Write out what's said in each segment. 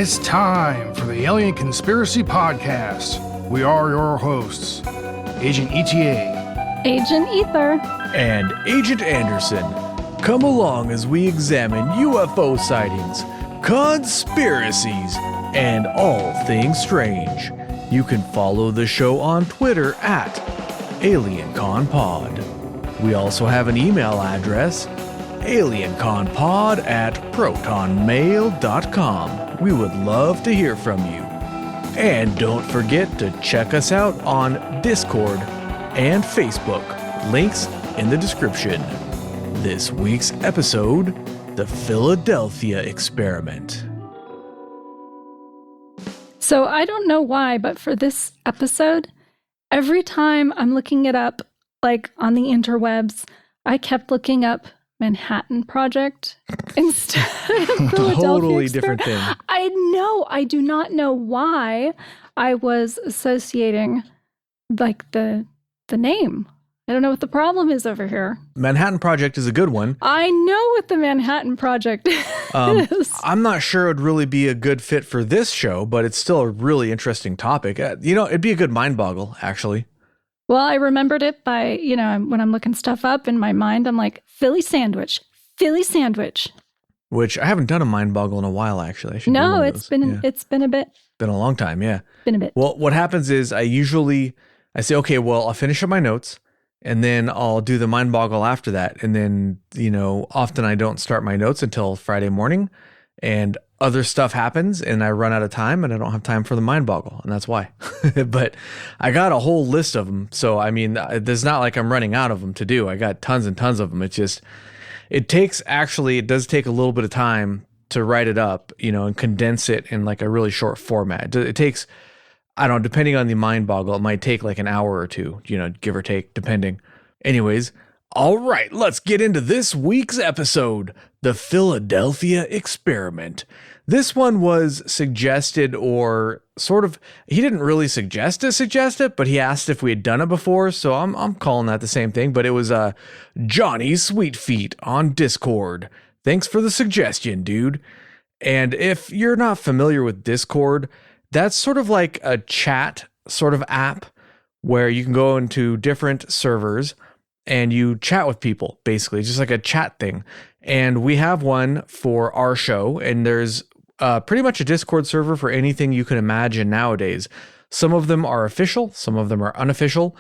It's time for the Alien Conspiracy Podcast. We are your hosts, Agent ETA, Agent Ether, and Agent Anderson. Come along as we examine UFO sightings, conspiracies, and all things strange. You can follow the show on Twitter at AlienConPod. We also have an email address, alienconpod@protonmail.com. We would love to hear from you. And don't forget to check us out on Discord and Facebook. Links in the description. This week's episode, The Philadelphia Experiment. So I don't know why, but for this episode, every time I'm looking it up, like on the interwebs, I kept looking up Manhattan Project instead of Philadelphia Totally Experiment. different thing. I know. I do not know why I was associating like the name. I don't know what the problem is over here. Manhattan Project is a good one. I know what the Manhattan Project is. I'm not sure it would really be a good fit for this show, but it's still a really interesting topic. It'd be a good mind boggle, actually. Well, I remembered it by, when I'm looking stuff up in my mind, I'm like, Philly sandwich. Which I haven't done a mind boggle in a while, actually. I should do No, one of it's those. been it's been a bit. Been a long time, yeah. Been a bit. Well, what happens is I say, okay, well, I'll finish up my notes and then I'll do the mind boggle after that. And then, often I don't start my notes until Friday morning and other stuff happens and I run out of time and I don't have time for the mind boggle. And that's why. But I got a whole list of them. So, there's not like I'm running out of them to do. I got tons and tons of them. It does take a little bit of time to write it up, and condense it in like a really short format. It takes, I don't know, depending on the mind boggle, it might take like an hour or two, give or take, depending. Anyways, all right, let's get into this week's episode, The Philadelphia Experiment. This one was suggested, or sort of, he didn't really suggest it, but he asked if we had done it before, so I'm calling that the same thing, but it was Johnny Sweetfeet on Discord. Thanks for the suggestion, dude. And if you're not familiar with Discord, that's sort of like a chat sort of app where you can go into different servers and you chat with people, basically, just like a chat thing. And we have one for our show, and there's pretty much a Discord server for anything you can imagine nowadays. Some of them are official, some of them are unofficial.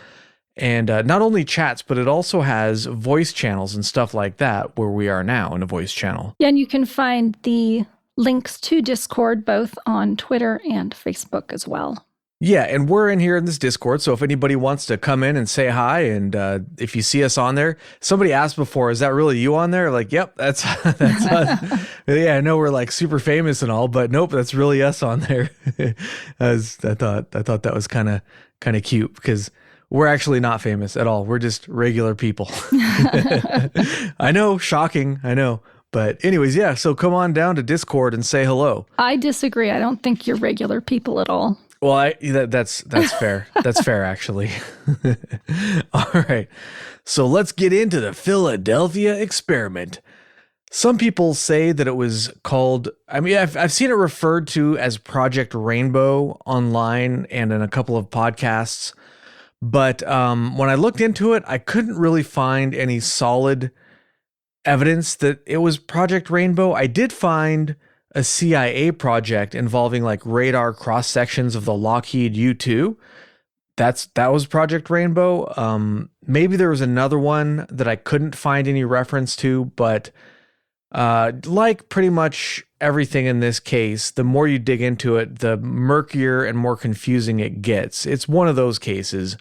And not only chats, but it also has voice channels and stuff like that, where we are now in a voice channel. Yeah, and you can find the links to Discord both on Twitter and Facebook as well. Yeah, and we're in here in this Discord, so if anybody wants to come in and say hi, and if you see us on there, somebody asked before, is that really you on there? Like, yep, that's us. Yeah, I know we're like super famous and all, but nope, that's really us on there. I thought that was kind of cute, because we're actually not famous at all. We're just regular people. I know, shocking, I know. But anyways, yeah, so come on down to Discord and say hello. I disagree. I don't think you're regular people at all. Well, that's fair. That's fair, actually. All right. So let's get into the Philadelphia Experiment. Some people say that it was called, I've seen it referred to as Project Rainbow online and in a couple of podcasts. But when I looked into it, I couldn't really find any solid evidence that it was Project Rainbow. I did find a CIA project involving like radar cross sections of the Lockheed U-2. That was Project Rainbow. Maybe there was another one that I couldn't find any reference to, but like pretty much everything in this case, the more you dig into it, the murkier and more confusing it gets. It's one of those cases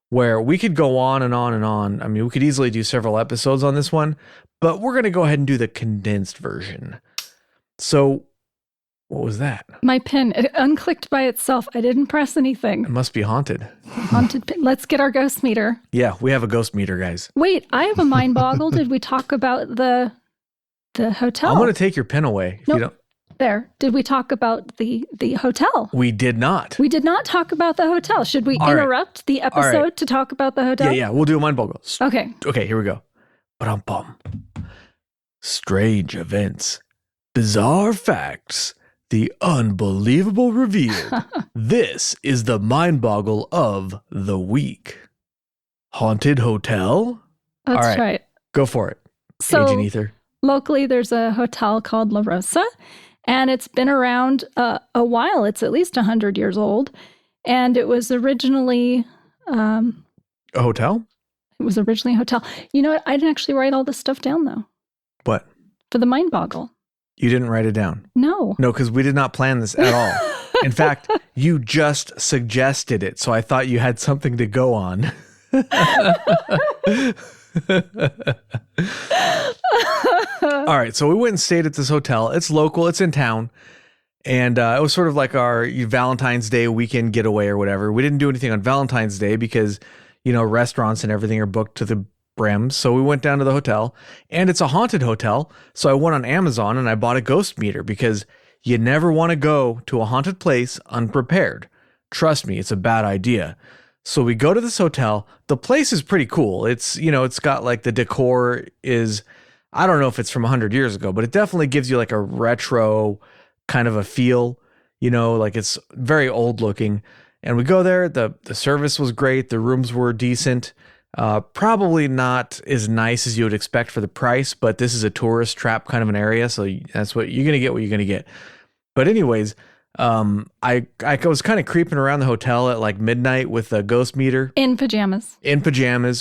where we could go on and on and on. We could easily do several episodes on this one, but we're going to go ahead and do the condensed version. So, what was that? My pen, it unclicked by itself. I didn't press anything. It must be haunted. Haunted pen. Let's get our ghost meter. Yeah, we have a ghost meter, guys. Wait, I have a mind boggle. Did we talk about the hotel? I'm going to take your pen away. If Nope. you don't. There. Did we talk about the hotel? We did not. We did not talk about the hotel. Should we All right. interrupt the episode to talk about the hotel? Yeah, we'll do a mind boggle. Okay. Okay, here we go. Ba-dum-bum. Strange events. Bizarre facts. The unbelievable reveal. This is the mind boggle of the week. Haunted hotel? That's All right. right. Go for it. So Agent Ether. locally, there's a hotel called La Rosa, and it's been around a while. It's at least 100 years old. And it was originally... A hotel? It was originally a hotel. You know what? I didn't actually write all this stuff down, though. What? For the mind boggle. You didn't write it down? No. No, because we did not plan this at all. In fact, you just suggested it, so I thought you had something to go on. All right, so we went and stayed at this hotel. It's local. It's in town. And it was sort of like our Valentine's Day weekend getaway or whatever. We didn't do anything on Valentine's Day because, restaurants and everything are booked to the brim. So we went down to the hotel, and it's a haunted hotel. So I went on Amazon and I bought a ghost meter because you never want to go to a haunted place unprepared. Trust me, it's a bad idea. So we go to this hotel. The place is pretty cool. It's, it's got like the decor is, I don't know if it's from 100 years ago, but it definitely gives you like a retro kind of a feel, like it's very old looking. And we go there. The service was great. The rooms were decent. Probably not as nice as you would expect for the price, but this is a tourist trap kind of an area. So that's what you're going to get, what you're going to get. But anyways, I was kind of creeping around the hotel at like midnight with a ghost meter. In pajamas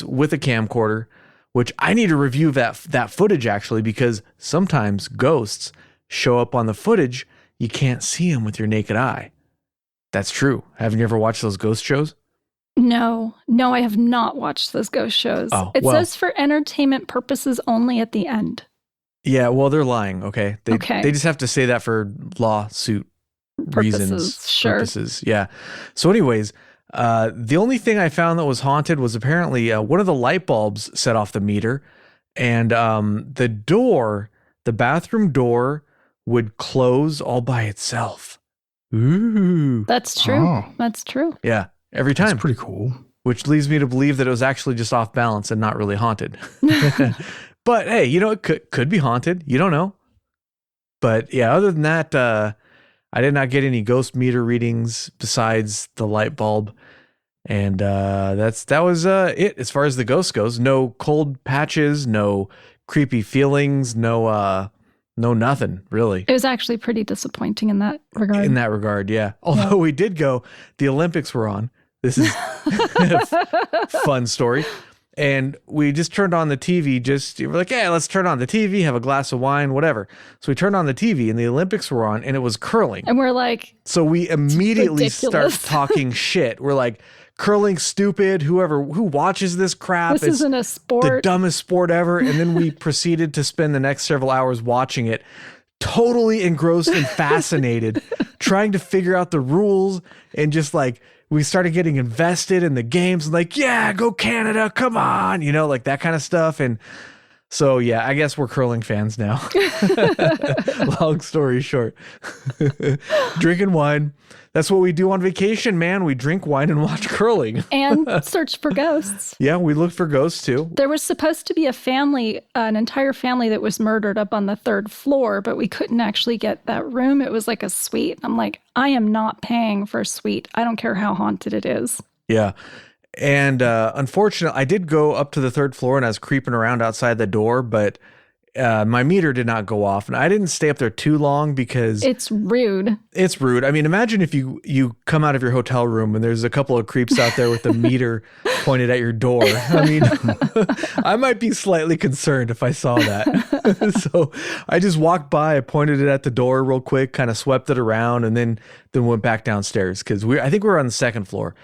with a camcorder, which I need to review that footage actually, because sometimes ghosts show up on the footage. You can't see them with your naked eye. That's true. Haven't you ever watched those ghost shows? No, I have not watched those ghost shows. It says for entertainment purposes only at the end. Yeah, well, they're lying, okay? They just have to say that for lawsuit reasons. Purposes. Yeah. So anyways, the only thing I found that was haunted was apparently one of the light bulbs set off the meter, and the bathroom door would close all by itself. Ooh. That's true. Oh. That's true. Yeah. Every time. That's pretty cool. Which leads me to believe that it was actually just off balance and not really haunted. But hey, it could be haunted. You don't know. But yeah, other than that, I did not get any ghost meter readings besides the light bulb. And that was it as far as the ghost goes. No cold patches, no creepy feelings, no nothing really. It was actually pretty disappointing in that regard. In that regard, yeah. Although we did go, the Olympics were on. This is a fun story. And we just turned on the TV. We're like, yeah, let's turn on the TV, have a glass of wine, whatever. So we turned on the TV and the Olympics were on and it was curling. And we're like, so we immediately start talking shit. We're like, curling stupid, who watches this crap. This isn't a sport. The dumbest sport ever. And then we proceeded to spend the next several hours watching it, totally engrossed and fascinated, trying to figure out the rules, and just like, we started getting invested in the games, like, yeah, go Canada, come on, like that kind of stuff. And so, yeah, I guess we're curling fans now. Long story short. Drinking wine. That's what we do on vacation, man. We drink wine and watch curling. And search for ghosts. Yeah, we looked for ghosts too. There was supposed to be an entire family that was murdered up on the 3rd floor, but we couldn't actually get that room. It was like a suite. I'm like, I am not paying for a suite. I don't care how haunted it is. Yeah. And unfortunately, I did go up to the 3rd floor and I was creeping around outside the door, but my meter did not go off, and I didn't stay up there too long because it's rude. It's rude. I mean, imagine if you come out of your hotel room and there's a couple of creeps out there with the meter pointed at your door. I mean, I might be slightly concerned if I saw that. So I just walked by, I pointed it at the door real quick, kind of swept it around, and then went back downstairs because I think we were on the 2nd floor.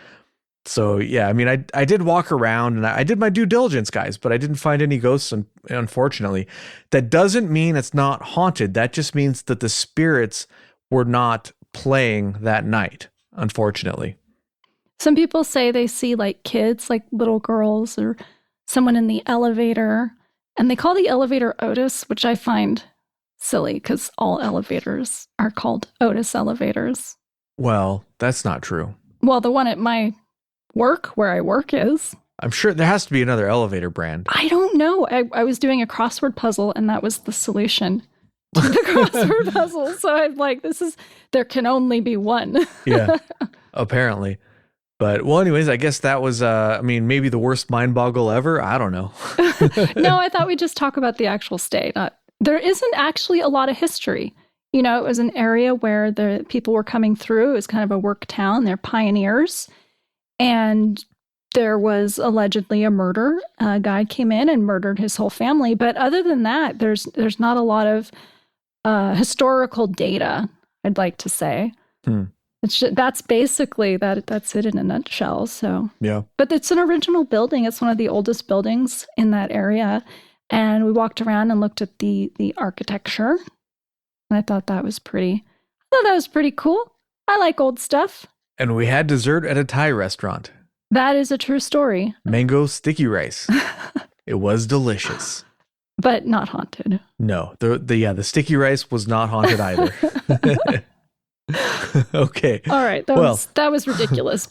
So yeah, I mean, I did walk around and I did my due diligence, guys, but I didn't find any ghosts, unfortunately. That doesn't mean it's not haunted. That just means that the spirits were not playing that night, unfortunately. Some people say they see like kids, like little girls or someone in the elevator, and they call the elevator Otis, which I find silly because all elevators are called Otis elevators. Well, that's not true. Well, the one at my work where I work is. I'm sure there has to be another elevator brand. I don't know. I was doing a crossword puzzle and that was the solution. to the crossword puzzle. So I'm like, there can only be one. Yeah, apparently. But, well, anyways, I guess that was, maybe the worst mind boggle ever. I don't know. No, I thought we'd just talk about the actual stay. There isn't actually a lot of history. It was an area where the people were coming through. It was kind of a work town. They're pioneers. And there was allegedly a murder. A guy came in and murdered his whole family. But other than that, there's not a lot of historical data, I'd like to say. That's basically that's it in a nutshell. So yeah, but it's an original building. It's one of the oldest buildings in that area, and we walked around and looked at the architecture, and I thought that was pretty cool. I like old stuff. And we had dessert at a Thai restaurant. That is a true story. Mango sticky rice. It was delicious, but not haunted. No, the sticky rice was not haunted either. Okay. All right. That was ridiculous.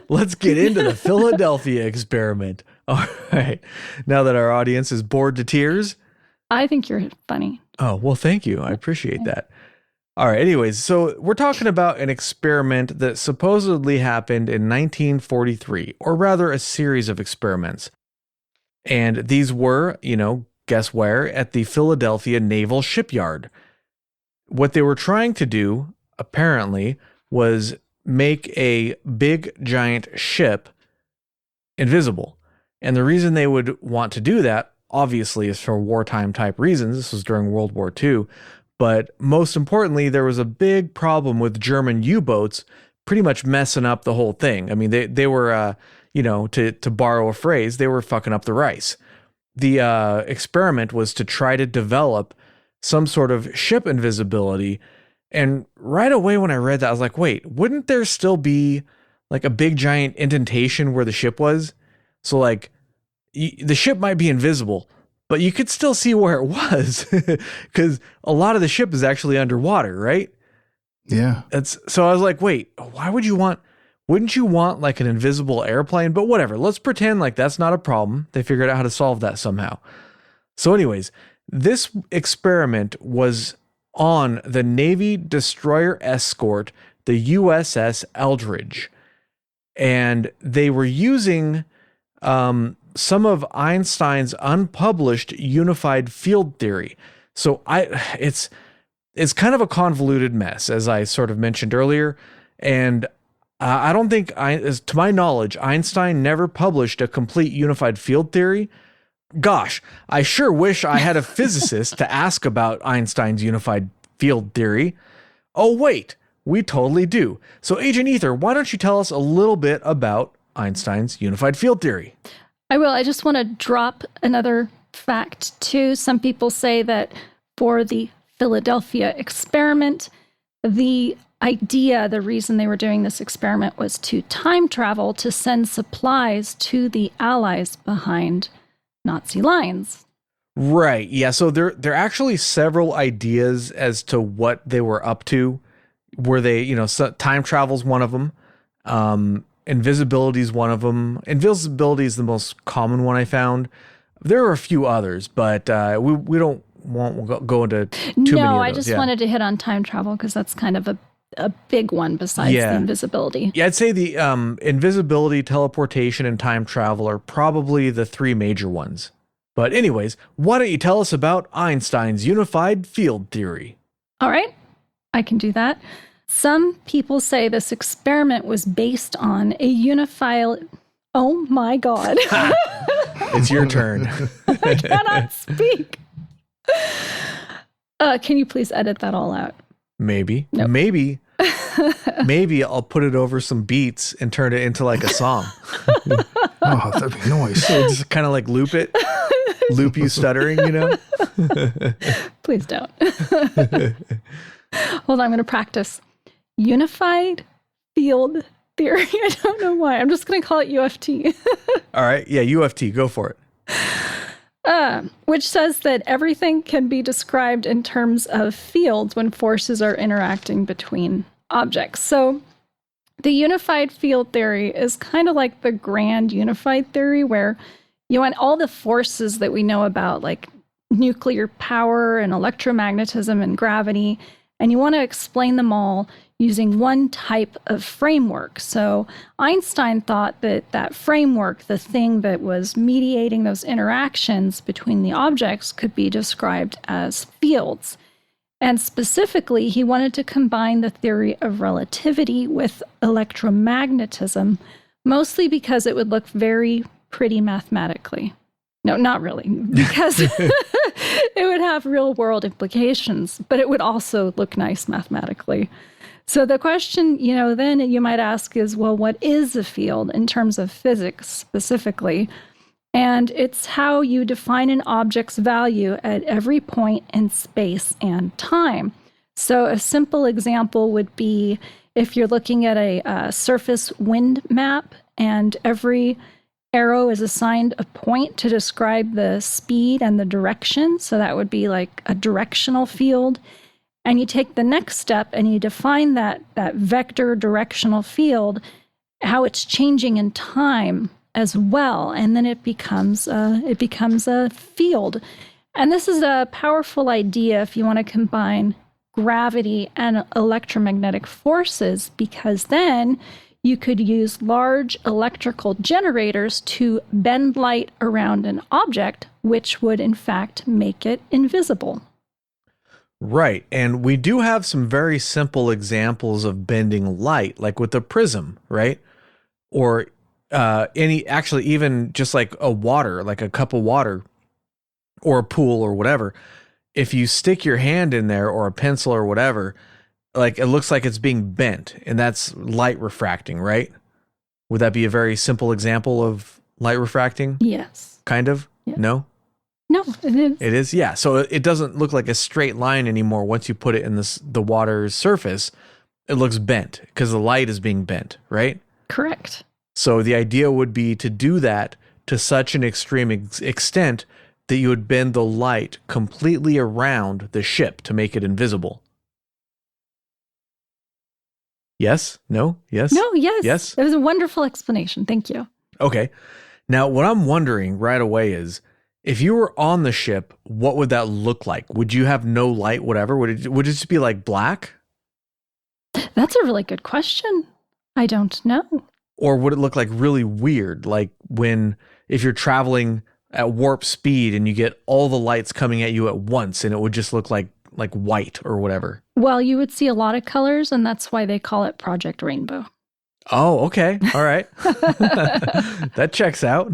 Let's get into the Philadelphia experiment. All right. Now that our audience is bored to tears. I think you're funny. Oh, well, thank you. I appreciate that. All right. Anyways, so we're talking about an experiment that supposedly happened in 1943, or rather a series of experiments. And these were, guess where? At the Philadelphia Naval Shipyard. What they were trying to do, apparently, was make a big giant ship invisible. And the reason they would want to do that, obviously, is for wartime type reasons. This was during World War II. But most importantly, there was a big problem with German U-boats pretty much messing up the whole thing. I mean, they were, to borrow a phrase, they were fucking up the rice. The experiment was to try to develop some sort of ship invisibility. And right away when I read that, I was like, wait, wouldn't there still be like a big giant indentation where the ship was? So like the ship might be invisible, but you could still see where it was because a lot of the ship is actually underwater, right? Yeah. So I was like, wait, wouldn't you want like an invisible airplane? But whatever, let's pretend like that's not a problem. They figured out how to solve that somehow. So anyways, this experiment was on the Navy destroyer escort, the USS Eldridge. And they were using some of Einstein's unpublished unified field theory. So it's kind of a convoluted mess, as I sort of mentioned earlier. And I don't think, to my knowledge, Einstein never published a complete unified field theory. Gosh, I sure wish I had a physicist to ask about Einstein's unified field theory. Oh, wait, we totally do. So, Agent Ether, why don't you tell us a little bit about Einstein's unified field theory? I will. I just want to drop another fact, too. Some people say that for the Philadelphia experiment, the reason they were doing this experiment was to time travel to send supplies to the Allies behind Nazi lines. Right. Yeah. So there are actually several ideas as to what they were up to. Were they, time travel's one of them. Invisibility is one of them. Invisibility is the most common one I found. There are a few others, but we won't go into too many of those. No, I just wanted to hit on time travel because that's kind of a big one besides the invisibility. Yeah, I'd say the invisibility, teleportation, and time travel are probably the three major ones. But anyways, why don't you tell us about Einstein's unified field theory? All right, I can do that. Some people say this experiment was based on a unified... Oh my God. It's your turn. I cannot speak. Can you please edit that all out? Maybe. Nope. Maybe I'll put it over some beats and turn it into like a song. Oh, that'd be nice. Just kind of like loop you stuttering, Please don't. Hold on, I'm going to practice. Unified field theory. I don't know why. I'm just going to call it UFT. All right. Yeah, UFT. Go for it. Which says that everything can be described in terms of fields when forces are interacting between objects. So the unified field theory is kind of like the grand unified theory where you want all the forces that we know about, like nuclear power and electromagnetism and gravity, and you want to explain them all using one type of framework. So Einstein thought that that framework, the thing that was mediating those interactions between the objects, could be described as fields. And specifically, he wanted to combine the theory of relativity with electromagnetism, mostly because it would look very pretty mathematically. No, not really, because it would have real world implications, but it would also look nice mathematically. So the question, then you might ask is, well, what is a field in terms of physics specifically? And it's how you define an object's value at every point in space and time. So a simple example would be if you're looking at a surface wind map and every arrow is assigned a point to describe the speed and the direction. So that would be like a directional field. And you take the next step and you define that vector directional field, how it's changing in time as well, and then it becomes a field. And this is a powerful idea if you want to combine gravity and electromagnetic forces, because then you could use large electrical generators to bend light around an object, which would in fact make it invisible. Right. And we do have some very simple examples of bending light, like with a prism, right? Or even just like like a cup of water or a pool or whatever. If you stick your hand in there or a pencil or whatever, like it looks like it's being bent, and that's light refracting, right? Would that be a very simple example of light refracting? Yes. Kind of? Yeah. No? No, it is. It is? Yeah. So it doesn't look like a straight line anymore. Once you put it in the water's surface, it looks bent because the light is being bent, right? Correct. So the idea would be to do that to such an extreme extent that you would bend the light completely around the ship to make it invisible. Yes? No? Yes? No, yes. Yes? That was a wonderful explanation. Thank you. Okay. Now, what I'm wondering right away is, if you were on the ship, what would that look like? Would you have no light, whatever? Would it just be like black? That's a really good question. I don't know. Or would it look like really weird? Like if you're traveling at warp speed and you get all the lights coming at you at once, and it would just look like white or whatever. Well, you would see a lot of colors, and that's why they call it Project Rainbow. Oh, okay. All right. That checks out.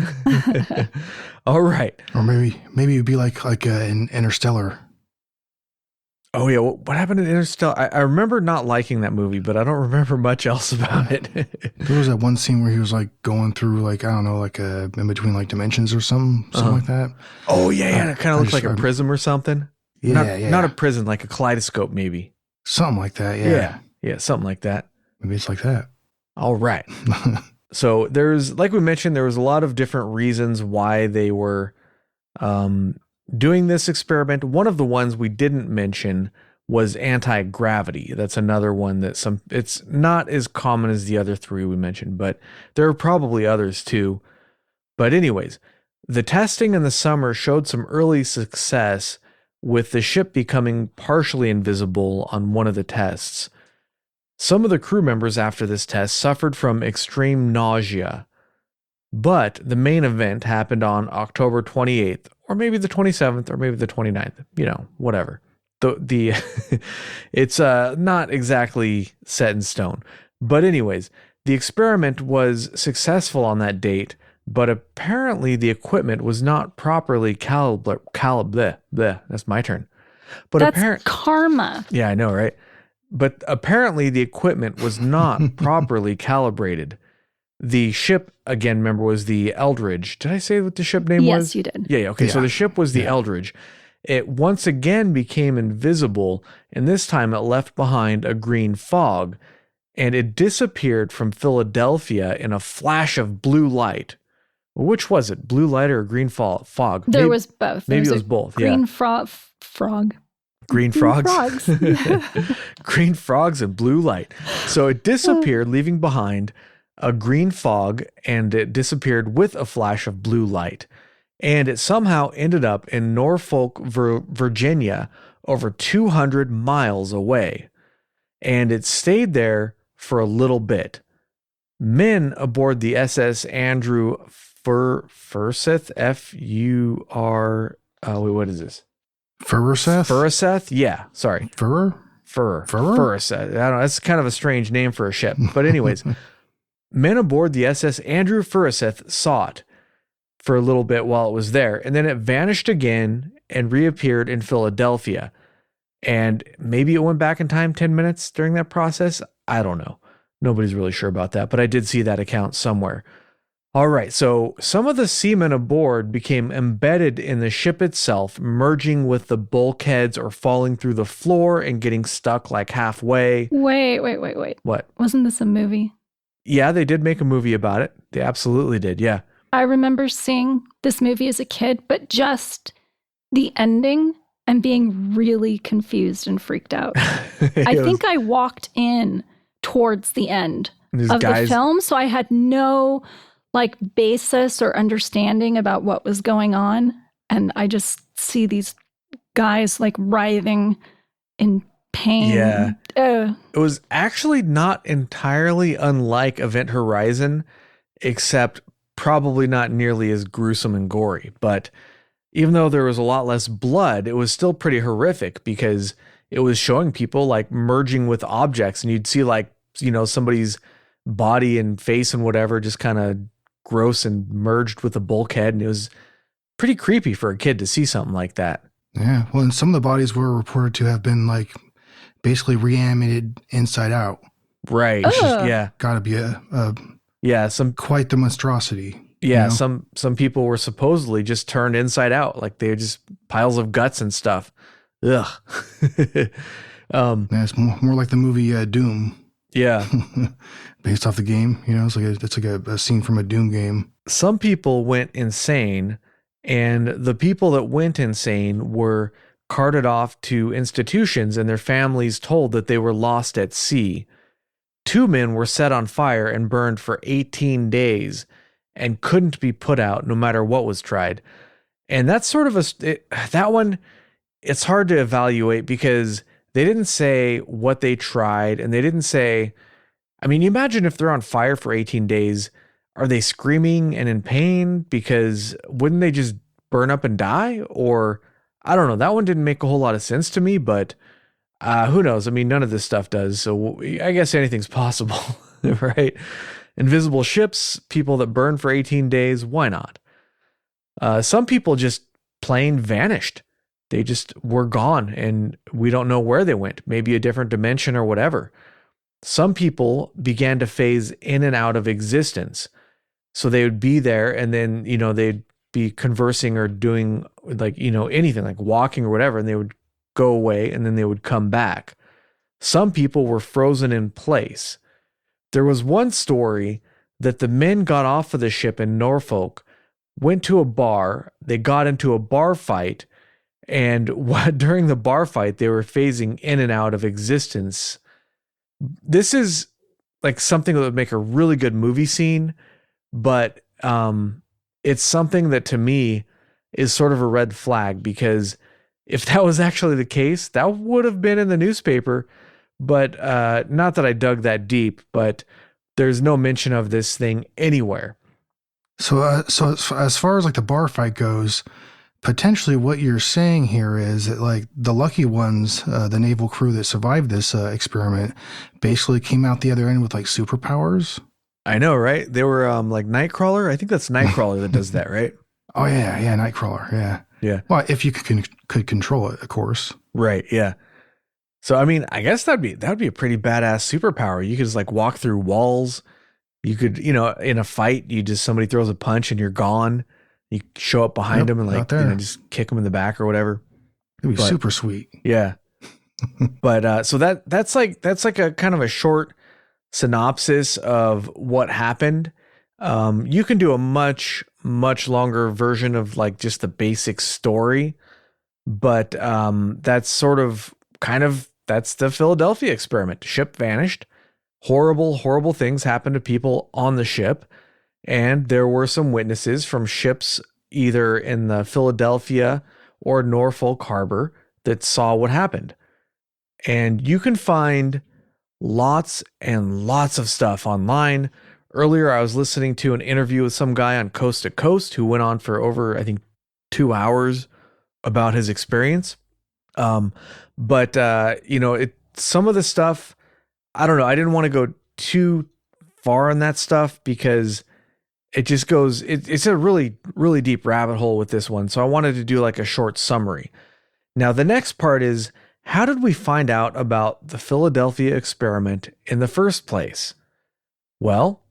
All right. Or maybe it'd be like an Interstellar. Oh yeah, what happened in Interstellar? I remember not liking that movie, but I don't remember much else about it. There was that one scene where he was like going through in between like dimensions or something like that. Oh yeah, it kind of looks like a prism or something. Yeah, Not a prism, like a kaleidoscope maybe. Something like that. Yeah. Yeah, something like that. Maybe it's like that. All right. So like we mentioned, there was a lot of different reasons why they were doing this experiment. One of the ones we didn't mention was anti-gravity. That's another one that it's not as common as the other three we mentioned, but there are probably others too. But anyways, the testing in the summer showed some early success with the ship becoming partially invisible on one of the tests. Some of the crew members after this test suffered from extreme nausea, but the main event happened on October 28th, or maybe the 27th, or maybe the 29th, whatever. It's not exactly set in stone. But anyways, the experiment was successful on that date, but apparently the equipment was not properly calibrated. That's my turn. But that's karma. Yeah, I know, right? But apparently the equipment was not properly calibrated. The ship, again, remember, was the Eldridge. Did I say what the ship name was? Yes, you did. Yeah, okay. Yeah. So the ship was the Eldridge. It once again became invisible, and this time it left behind a green fog, and it disappeared from Philadelphia in a flash of blue light. Which was it? Blue light or green fog? There was both. Maybe it was both. Green frog. Green frogs. Green frogs and blue light. So it disappeared, leaving behind a green fog, and it disappeared with a flash of blue light. and it somehow ended up in Norfolk, Virginia, over 200 miles away. And it stayed there for a little bit. Men aboard the SS Andrew Furseth, F-U-R, wait, what is this? Furseth? Yeah, sorry. Furseth. I don't know. That's kind of a strange name for a ship. But anyways, men aboard the SS Andrew Furseth saw it for a little bit while it was there, and then it vanished again and reappeared in Philadelphia. And maybe it went back in time 10 minutes during that process. I don't know. Nobody's really sure about that, but I did see that account somewhere. All right, so some of the seamen aboard became embedded in the ship itself, merging with the bulkheads or falling through the floor and getting stuck like halfway. Wait. What? Wasn't this a movie? Yeah, they did make a movie about it. They absolutely did, yeah. I remember seeing this movie as a kid, but just the ending and being really confused and freaked out. I think I walked in towards the end of the film, so I had no basis or understanding about what was going on, and I just see these guys writhing in pain. Yeah. It was actually not entirely unlike Event Horizon, except probably not nearly as gruesome and gory. But even though there was a lot less blood, it was still pretty horrific because it was showing people merging with objects, and you'd see somebody's body and face and whatever just kind of gross and merged with a bulkhead, and it was pretty creepy for a kid to see something like that. Yeah, well, and some of the bodies were reported to have been basically reanimated inside out. Right. Yeah. Got to be some quite the monstrosity. Yeah, some people were supposedly just turned inside out, they were just piles of guts and stuff. Ugh. It's more like the movie Doom. Yeah. Based off the game, it's like a scene from a Doom game. Some people went insane, and the people that went insane were carted off to institutions and their families told that they were lost at sea. 2 men were set on fire and burned for 18 days and couldn't be put out no matter what was tried. And that's sort of that one, it's hard to evaluate because they didn't say what they tried, and they didn't say, I mean, you imagine if they're on fire for 18 days, are they screaming and in pain? Because wouldn't they just burn up and die? Or, I don't know, that one didn't make a whole lot of sense to me, but who knows? I mean, none of this stuff does, so I guess anything's possible, right? Invisible ships, people that burn for 18 days, why not? Some people just plain vanished. They just were gone, and we don't know where they went, maybe a different dimension or whatever. Some people began to phase in and out of existence. So they would be there, and then, they'd be conversing or doing anything, like walking or whatever, and they would go away and then they would come back. Some people were frozen in place. There was one story that the men got off of the ship in Norfolk, went to a bar, they got into a bar fight, and during the bar fight, they were phasing in and out of existence. This is something that would make a really good movie scene, but it's something that to me is sort of a red flag, because if that was actually the case, that would have been in the newspaper. But not that I dug that deep, but there's no mention of this thing anywhere. So as far as the bar fight goes, potentially what you're saying here is that the lucky ones, the naval crew that survived this experiment, basically came out the other end with superpowers. I know, right? They were Nightcrawler. I think that's Nightcrawler that does that, right? Oh yeah, Nightcrawler. Yeah. Yeah. Well, if you could control it, of course. Right. Yeah. So I mean, I guess that'd be a pretty badass superpower. You could just walk through walls. You could, in a fight, somebody throws a punch and you're gone. You show up behind them and just kick them in the back or whatever. It'd be super sweet. Yeah. But so that's a kind of a short synopsis of what happened. You can do a much longer version of just the basic story, but that's sort of that's the Philadelphia experiment. Ship vanished. Horrible things happened to people on the ship, and there were some witnesses from ships, either in the Philadelphia or Norfolk Harbor that saw what happened. And you can find lots and lots of stuff online. Earlier, I was listening to an interview with some guy on Coast to Coast who went on for over, I think, 2 hours about his experience. But some of the stuff, I don't know. I didn't want to go too far on that stuff because it just goes, it's a really, really deep rabbit hole with this one. So I wanted to do like a short summary. Now, the next part is, how did we find out about the Philadelphia experiment in the first place? Well,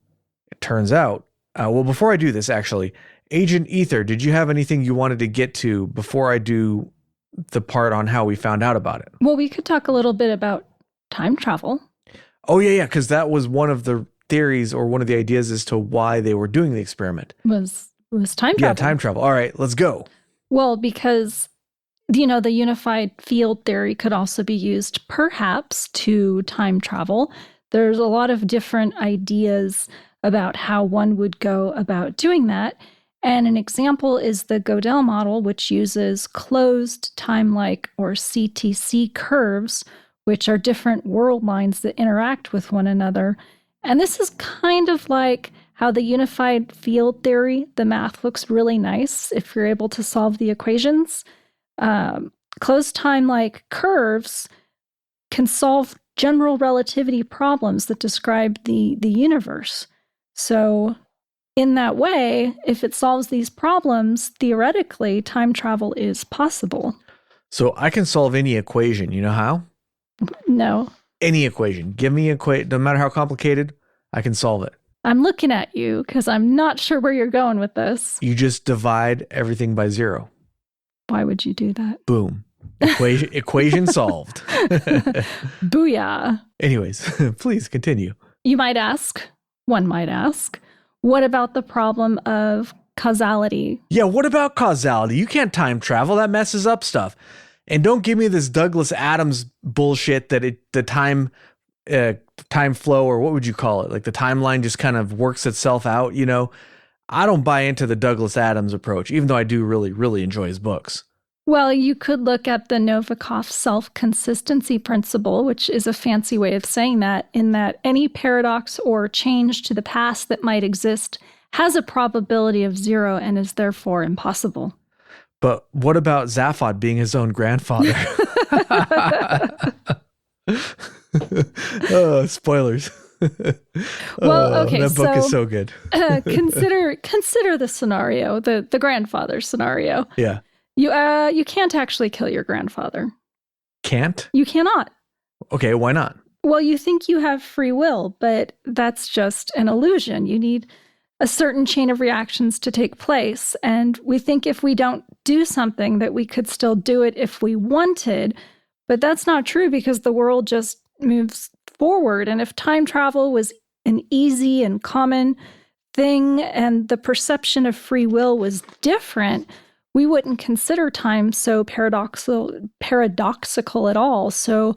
it turns out, before I do this, actually, Agent Ether, did you have anything you wanted to get to before I do the part on how we found out about it? Well, we could talk a little bit about time travel. Oh, yeah, because that was one of the theories or one of the ideas as to why they were doing the experiment. Was time travel. Yeah, time travel. All right, let's go. Well, because, the unified field theory could also be used perhaps to time travel. There's a lot of different ideas about how one would go about doing that. And an example is the Gödel model, which uses closed time-like or CTC curves, which are different world lines that interact with one another. And this is kind of like how the unified field theory, the math looks really nice if you're able to solve the equations. Closed time-like curves can solve general relativity problems that describe the universe. So in that way, if it solves these problems, theoretically, time travel is possible. So I can solve any equation. You know how? No. Any equation. Give me an equation. No matter how complicated, I can solve it. I'm looking at you because I'm not sure where you're going with this. You just divide everything by 0. Why would you do that? Boom. Equation solved. Booyah. Anyways, please continue. You might ask, one might ask, what about the problem of causality? Yeah, what about causality? You can't time travel. That messes up stuff. And don't give me this Douglas Adams bullshit that the time flow, or what would you call it? Like the timeline just kind of works itself out, I don't buy into the Douglas Adams approach, even though I do really, really enjoy his books. Well, you could look at the Novikov self-consistency principle, which is a fancy way of saying that, in that any paradox or change to the past that might exist has a probability of 0 and is therefore impossible. But what about Zaphod being his own grandfather? Oh, spoilers. Well, okay, that book is so good. Consider the scenario, the grandfather scenario. Yeah. You can't actually kill your grandfather. Can't? You cannot. Okay, why not? Well, you think you have free will, but that's just an illusion. You need a certain chain of reactions to take place. And we think if we don't do something that we could still do it if we wanted. But that's not true because the world just moves forward. And if time travel was an easy and common thing and the perception of free will was different, we wouldn't consider time so paradoxical at all. So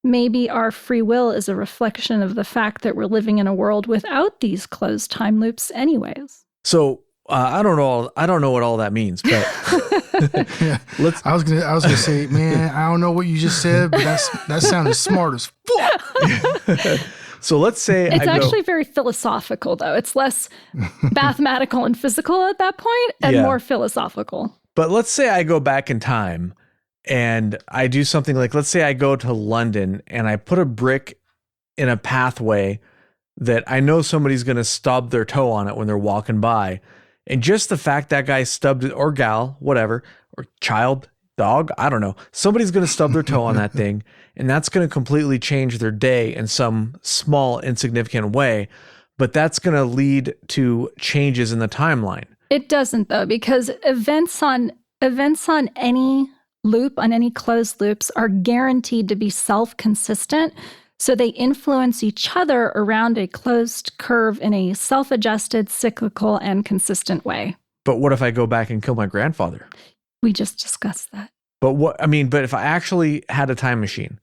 maybe our free will is a reflection of the fact that we're living in a world without these closed time loops anyways. So I don't know what all that means, but Yeah. I was gonna say, man, I don't know what you just said, but that sounded smart as fuck. So let's say it's actually very philosophical, though. It's less mathematical and physical at that point, and more philosophical. But let's say I go back in time and I do something like, let's say I go to London and I put a brick in a pathway that I know somebody's going to stub their toe on it when they're walking by. And just the fact that guy stubbed it, or gal, whatever, or child, dog, I don't know. Somebody's going to stub their toe on that thing, and that's going to completely change their day in some small, insignificant way. But that's going to lead to changes in the timeline. It doesn't, though, because events on any loop, on any closed loops, are guaranteed to be self-consistent. So they influence each other around a closed curve in a self-adjusted, cyclical, and consistent way. But what if I go back and kill my grandfather? We just discussed that. But if I actually had a time machine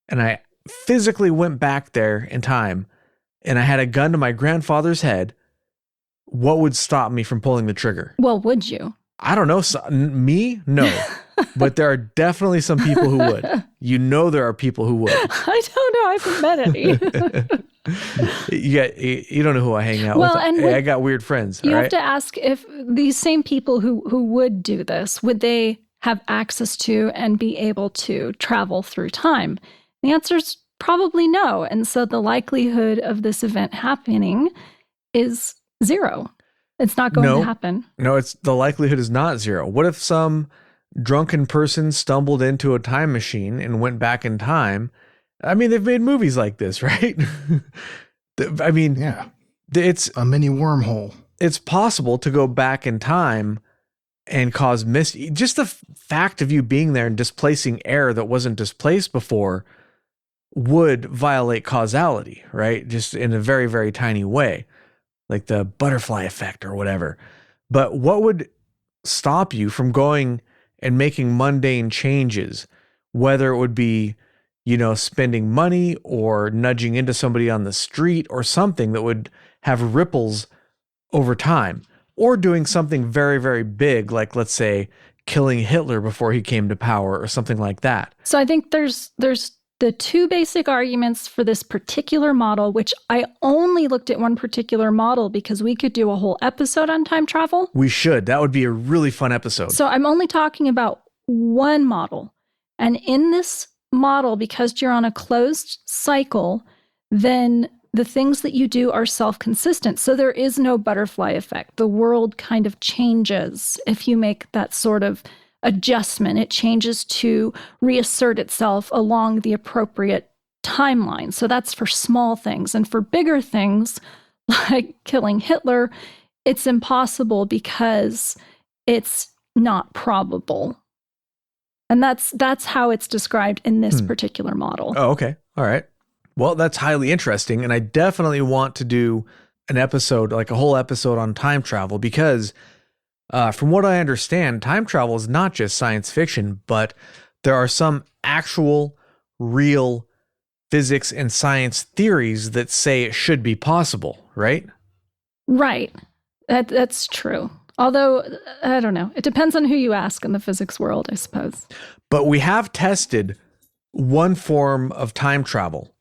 and I physically went back there in time and I had a gun to my grandfather's head, what would stop me from pulling the trigger? Well, would you? I don't know. Me? No. But there are definitely some people who would. You know, there are people who would. I don't know. I haven't met any. You don't know who I hang out Well, with. and Hey, I got weird friends. You all have right? to ask if these same people who would do this, would they have access to and be able to travel through time? The answer is probably no. And so the likelihood of this event happening is zero. It's not going to happen. No, the likelihood is not zero. What if some drunken person stumbled into a time machine and went back in time? I mean, they've made movies like this, right? I mean, Yeah. It's A mini wormhole. It's possible to go back in time and cause just the fact of you being there and displacing air that wasn't displaced before would violate causality, right? Just in a very, very tiny way, like the butterfly effect or whatever. But what would stop you from going and making mundane changes, whether it would be, spending money or nudging into somebody on the street or something that would have ripples over time, or doing something very, very big, like, let's say, killing Hitler before he came to power or something like that. So I think there's the two basic arguments for this particular model, which I only looked at one particular model because we could do a whole episode on time travel. We should. That would be a really fun episode. So I'm only talking about one model. And in this model, because you're on a closed cycle, then the things that you do are self-consistent. So there is no butterfly effect. The world kind of changes if you make that sort of adjustment. It changes to reassert itself along the appropriate timeline. So that's for small things. And for bigger things, like killing Hitler, it's impossible because it's not probable. And that's how it's described in this particular model. Oh, okay. All right. Well, that's highly interesting. And I definitely want to do an episode, like a whole episode on time travel, because from what I understand, time travel is not just science fiction, but there are some actual, real physics and science theories that say it should be possible, right? Right. That's true. Although, I don't know. It depends on who you ask in the physics world, I suppose. But we have tested one form of time travel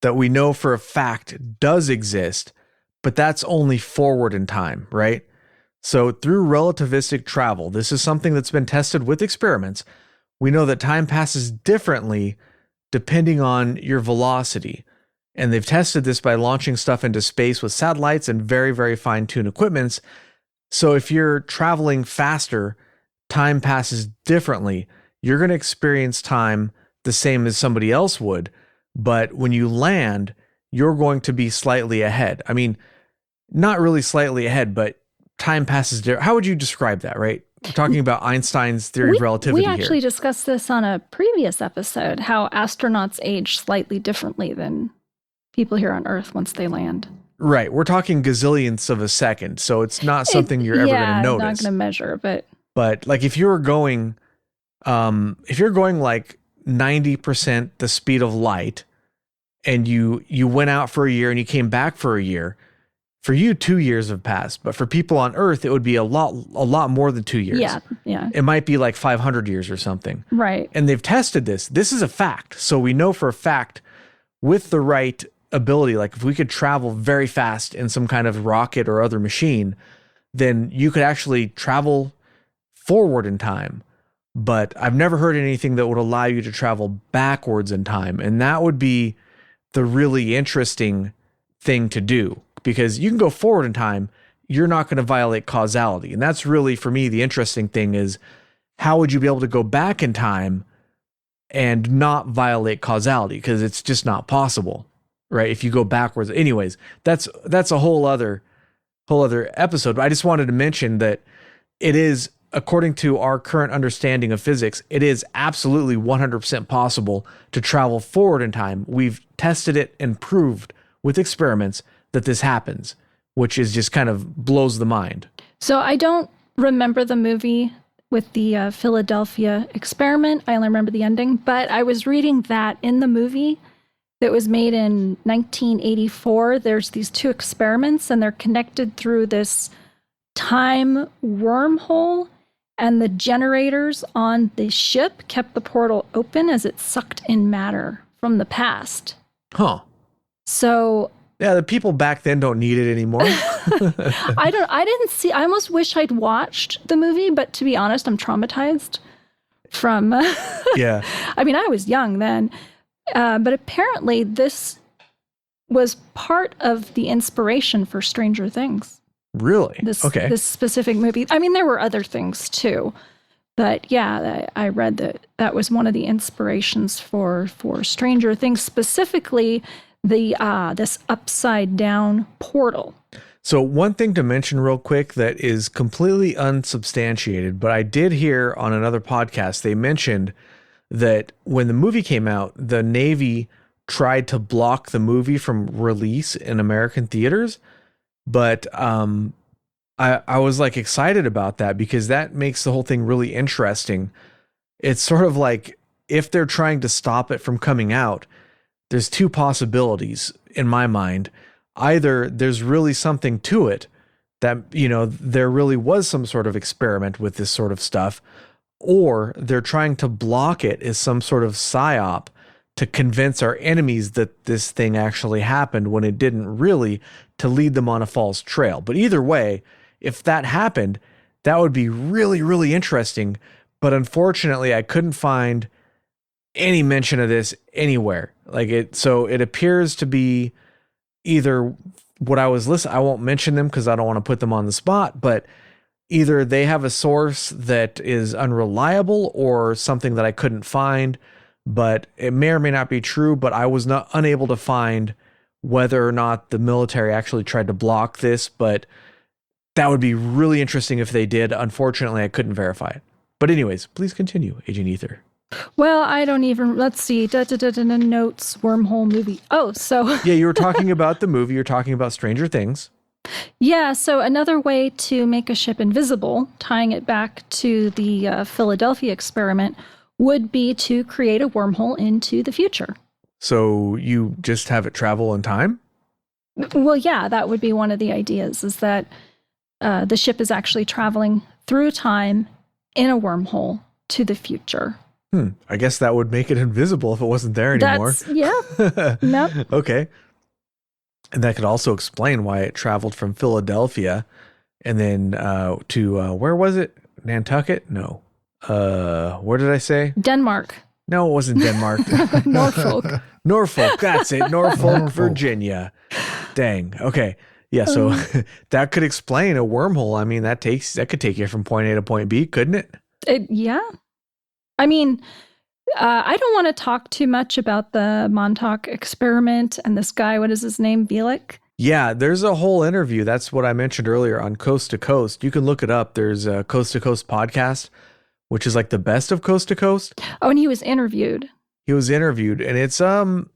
that we know for a fact does exist, but that's only forward in time, right? So through relativistic travel, this is something that's been tested with experiments. We know that time passes differently depending on your velocity. And they've tested this by launching stuff into space with satellites and very, very fine-tuned equipments. So if you're traveling faster, time passes differently. You're going to experience time the same as somebody else would. But when you land, you're going to be slightly ahead. I mean, not really slightly ahead, but time passes. How would you describe that, right? We're talking about Einstein's theory of relativity here. We actually here. discussed this on a previous episode, how astronauts age slightly differently than people here on Earth once they land. Right. We're talking gazillionths of a second, so it's not something you're ever going to notice. Yeah, not going to measure, But like if you're going like 90% the speed of light, and you went out for a year and you came back for a year, for you 2 years have passed. But for people on Earth, it would be a lot more than 2 years. Yeah. It might be like 500 years or something. Right. And they've tested this. This is a fact. So we know for a fact, with the right ability, like if we could travel very fast in some kind of rocket or other machine, then you could actually travel forward in time. But I've never heard anything that would allow you to travel backwards in time. And that would be the really interesting thing to do, because you can go forward in time. You're not going to violate causality. And that's really, for me, the interesting thing is, how would you be able to go back in time and not violate causality? Because it's just not possible, right? If you go backwards. Anyways, that's a whole other episode. But I just wanted to mention that it is, according to our current understanding of physics, it is absolutely 100% possible to travel forward in time. We've tested it and proved with experiments that this happens, which is just kind of blows the mind. So I don't remember the movie with the Philadelphia experiment. I only remember the ending, but I was reading that in the movie that was made in 1984, there's these two experiments and they're connected through this time wormhole. and the generators on the ship kept the portal open as it sucked in matter from the past. Huh. So Yeah, the people back then don't need it anymore. I almost wish I'd watched the movie, but to be honest, I'm traumatized from, Yeah. I mean, I was young then, but apparently this was part of the inspiration for Stranger Things. Really? This Okay. this specific movie. I mean, there were other things too, but yeah, I read that was one of the inspirations for Stranger Things, specifically the this upside down portal. So one thing to mention real quick that is completely unsubstantiated, but I did hear on another podcast, they mentioned that when the movie came out, the Navy tried to block the movie from release in American theaters. But I was like excited about that because that makes the whole thing really interesting. It's sort of like if they're trying to stop it from coming out, there's two possibilities in my mind. Either there's really something to it that, you know, there really was some sort of experiment with this sort of stuff, or they're trying to block it as some sort of psyop to convince our enemies that this thing actually happened when it didn't really, to lead them on a false trail. But either way, if that happened, that would be really, really interesting. But unfortunately, I couldn't find any mention of this anywhere. So it appears to be either what I was listening, I won't mention them because I don't want to put them on the spot, but either they have a source that is unreliable or something that I couldn't find, but it may or may not be true. But I was not unable to find whether or not the military actually tried to block this, but that would be really interesting if they did. Unfortunately, I couldn't verify it. But anyways, please continue, Agent Ether. Well, I don't even, let's see, notes, wormhole movie. Oh, so. Yeah, you were talking about the movie. You're talking about Stranger Things. Yeah, so another way to make a ship invisible, tying it back to the Philadelphia experiment, would be to create a wormhole into the future. So you just have it travel in time? Well, yeah, that would be one of the ideas, is that the ship is actually traveling through time in a wormhole to the future. I guess that would make it invisible if it wasn't there anymore. Yeah. Nope. Okay. And that could also explain why it traveled from Philadelphia and then to where was it? Nantucket? No. Where did I say? Denmark. No, it wasn't Denmark. Norfolk. Norfolk. That's it. Norfolk, Virginia. Dang. Okay. Yeah. So that could explain a wormhole. I mean, that could take you from point A to point B, couldn't it? Yeah. I mean, I don't want to talk too much about the Montauk experiment and this guy, what is his name, Bielik? Yeah, there's a whole interview. That's what I mentioned earlier on Coast to Coast. You can look it up. There's a Coast to Coast podcast, which is like the best of Coast to Coast. Oh, and he was interviewed. He was interviewed, and it's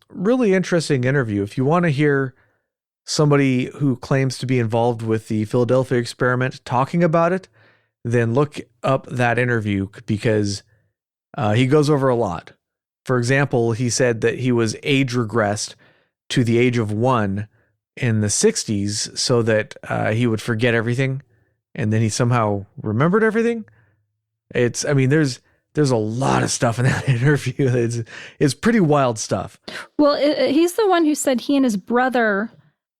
really interesting interview. If you want to hear somebody who claims to be involved with the Philadelphia experiment talking about it, then look up that interview because he goes over a lot. For example, he said that he was age regressed to the age of 1 in the 60s so that he would forget everything, and then he somehow remembered everything. There's a lot of stuff in that interview. It's pretty wild stuff. Well, he's the one who said he and his brother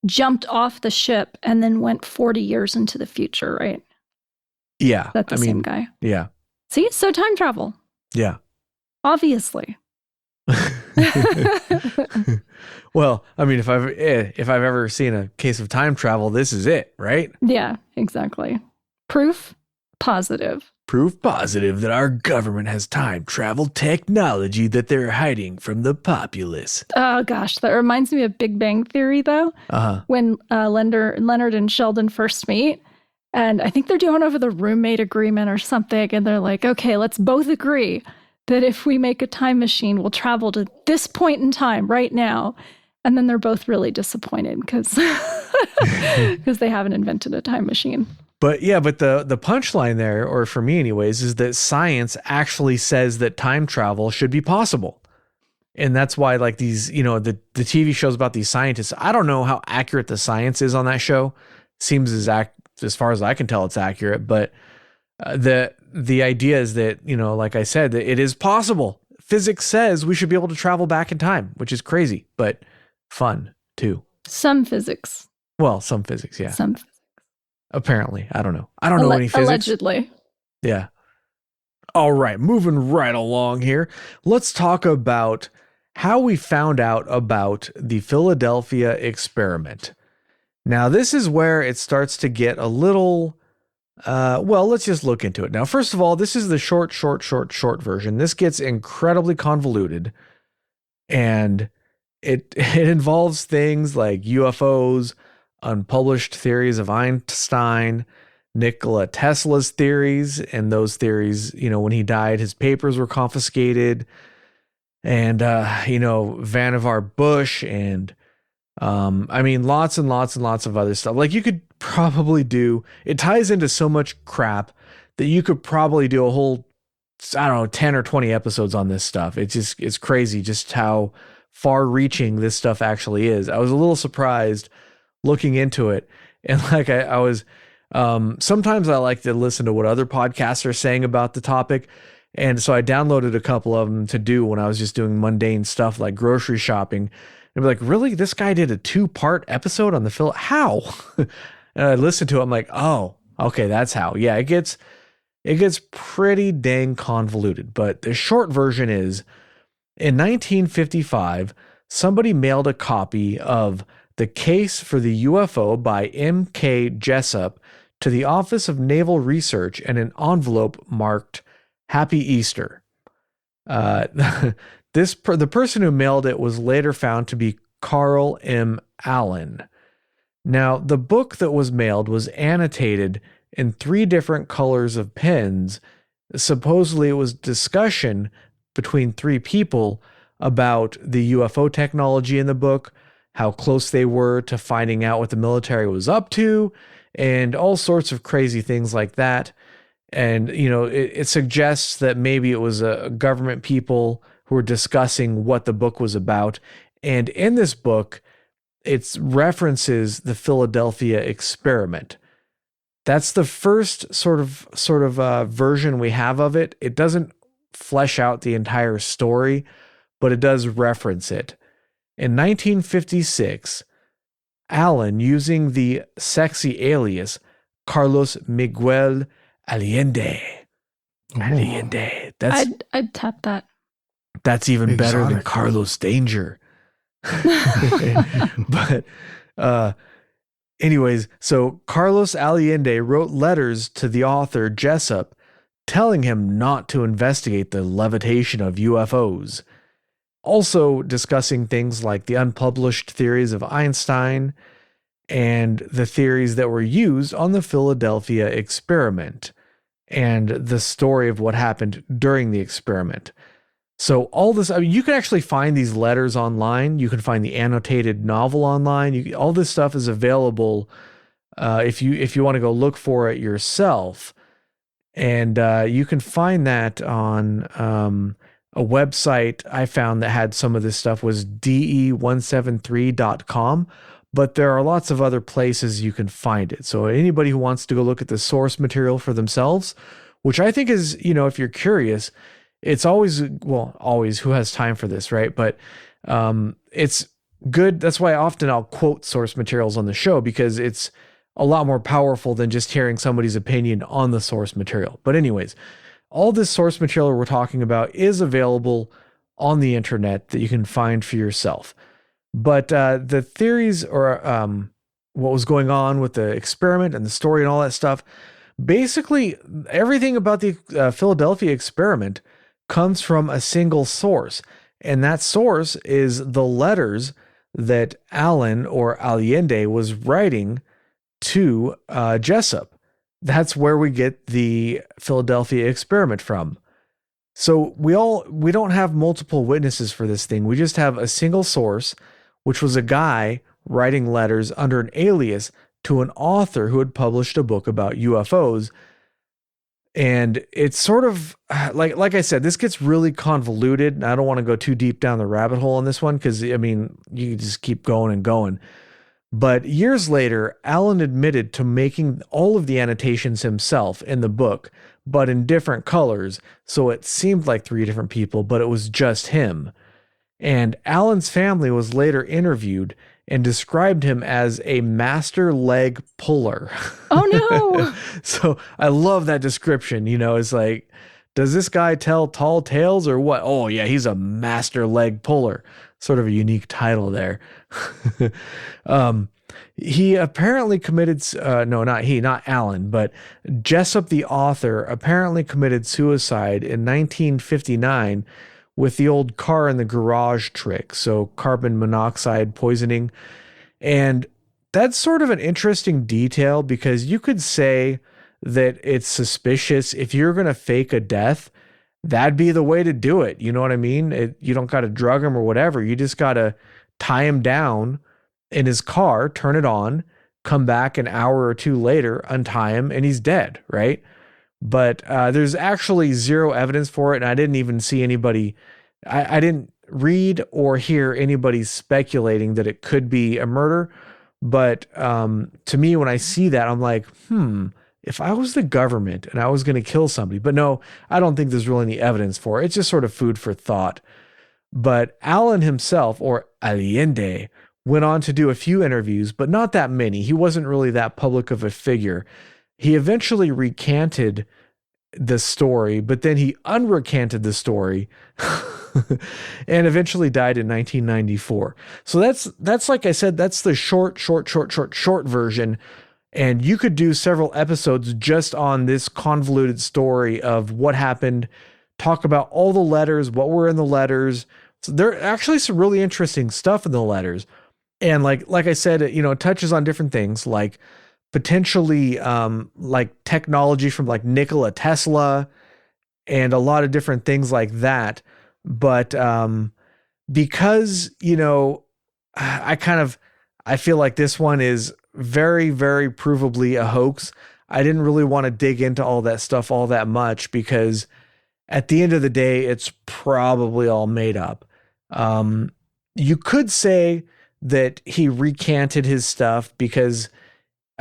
jumped off the ship and then went 40 years into the future, right? Yeah. That's the same guy. Yeah. See, so time travel. Yeah. Obviously. Well, I mean, if I've ever seen a case of time travel, this is it, right? Yeah, exactly. Proof positive. Proof positive that our government has time travel technology that they're hiding from the populace. Oh gosh, that reminds me of Big Bang Theory, though. When Leonard and Sheldon first meet, and I think they're doing over the roommate agreement or something, and they're like, "Okay, let's both agree that if we make a time machine, we'll travel to this point in time right now." And then they're both really disappointed because they haven't invented a time machine. But yeah, but the punchline there, or for me anyways, is that science actually says that time travel should be possible. And that's why, like, these, the TV shows about these scientists, I don't know how accurate the science is on that show. Seems as far as I can tell, it's accurate, but The idea is that, like I said, that it is possible. Physics says we should be able to travel back in time, which is crazy, but fun too. Some physics. Well, some physics, yeah. Some Apparently. I don't know. I don't know any physics. Allegedly. Yeah. All right, moving right along here. Let's talk about how we found out about the Philadelphia experiment. Now, this is where it starts to get a little, well, let's just look into it. Now, first of all, this is the short version. This gets incredibly convoluted, and it involves things like UFOs, unpublished theories of Einstein, Nikola Tesla's theories, and those theories, when he died, his papers were confiscated, and Vannevar Bush, and lots and lots and lots of other stuff. Like, you could probably do, it ties into so much crap that you could probably do a whole, 10 or 20 episodes on this stuff. It's crazy just how far reaching this stuff actually is. I was a little surprised looking into it. And like I was, sometimes I like to listen to what other podcasts are saying about the topic. And so I downloaded a couple of them to do when I was just doing mundane stuff like grocery shopping. And be like, really? This guy did a 2-part episode on the how? And I listened to it. I'm like, oh, okay, that's how. Yeah, it gets pretty dang convoluted. But the short version is, in 1955, somebody mailed a copy of The Case for the UFO by M.K. Jessup to the Office of Naval Research in an envelope marked Happy Easter. The person who mailed it was later found to be Carl M. Allen. Now, the book that was mailed was annotated in 3 different colors of pens. Supposedly, it was discussion between 3 people about the UFO technology in the book, how close they were to finding out what the military was up to, and all sorts of crazy things like that. And, it suggests that maybe it was a government people who were discussing what the book was about. And in this book, it references the Philadelphia experiment. That's the first sort of version we have of it. It doesn't flesh out the entire story, but it does reference it. In 1956, Allen, using the sexy alias Carlos Miguel Allende. Allende. I'd tap that. That's even better than Exotic. Carlos Danger. But anyways, so Carlos Allende wrote letters to the author Jessup telling him not to investigate the levitation of UFOs. Also discussing things like the unpublished theories of Einstein and the theories that were used on the Philadelphia experiment and the story of what happened during the experiment. So all this, you can actually find these letters online. You can find the annotated novel online. All this stuff is available if you want to go look for it yourself. And you can find that on a website I found that had some of this stuff was de173.com. But there are lots of other places you can find it. So anybody who wants to go look at the source material for themselves, which I think is, if you're curious, it's always who has time for this, right? But it's good. That's why often I'll quote source materials on the show, because it's a lot more powerful than just hearing somebody's opinion on the source material. But anyways, all this source material we're talking about is available on the internet that you can find for yourself. But the theories, or what was going on with the experiment and the story and all that stuff, basically everything about the Philadelphia experiment comes from a single source. And that source is the letters that Allen or Allende was writing to Jessup. That's where we get the Philadelphia experiment from. So we don't have multiple witnesses for this thing. We just have a single source, which was a guy writing letters under an alias to an author who had published a book about UFOs. And it's sort of like I said, this gets really convoluted. And I don't want to go too deep down the rabbit hole on this one, because you just keep going and going. But years later, Allen admitted to making all of the annotations himself in the book, but in different colors, so it seemed like three different people, but it was just him. And Allen's family was later interviewed and described him as a master leg puller. Oh no. So I love that description. It's like, does this guy tell tall tales or what? Oh, yeah, he's a master leg puller. Sort of a unique title there. um, he apparently committed, no, not he, not Allen, but Jessup, the author, apparently committed suicide in 1959 with the old car in the garage trick. So carbon monoxide poisoning. And that's sort of an interesting detail because you could say that it's suspicious. If you're going to fake a death, that'd be the way to do it. You know what I mean? You don't got to drug him or whatever. You just got to tie him down in his car, turn it on, come back an hour or two later, untie him, and he's dead, right? But there's actually zero evidence for it, and I didn't even see anybody. I didn't read or hear anybody speculating that it could be a murder. But to me, when I see that, I'm like, if I was the government and I was going to kill somebody, but no, I don't think there's really any evidence for it. It's just sort of food for thought. But Allen himself, or Allende, went on to do a few interviews, but not that many. He wasn't really that public of a figure. He eventually recanted the story, but then he unrecanted the story and eventually died in 1994. So that's like I said, that's the short version. And you could do several episodes just on this convoluted story of what happened, talk about all the letters, what were in the letters. So there are actually some really interesting stuff in the letters. And like I said, it touches on different things like potentially like technology from like Nikola Tesla and a lot of different things like that. But because, I feel like this one is very, very provably a hoax. I didn't really want to dig into all that stuff all that much because at the end of the day, it's probably all made up. You could say that he recanted his stuff because,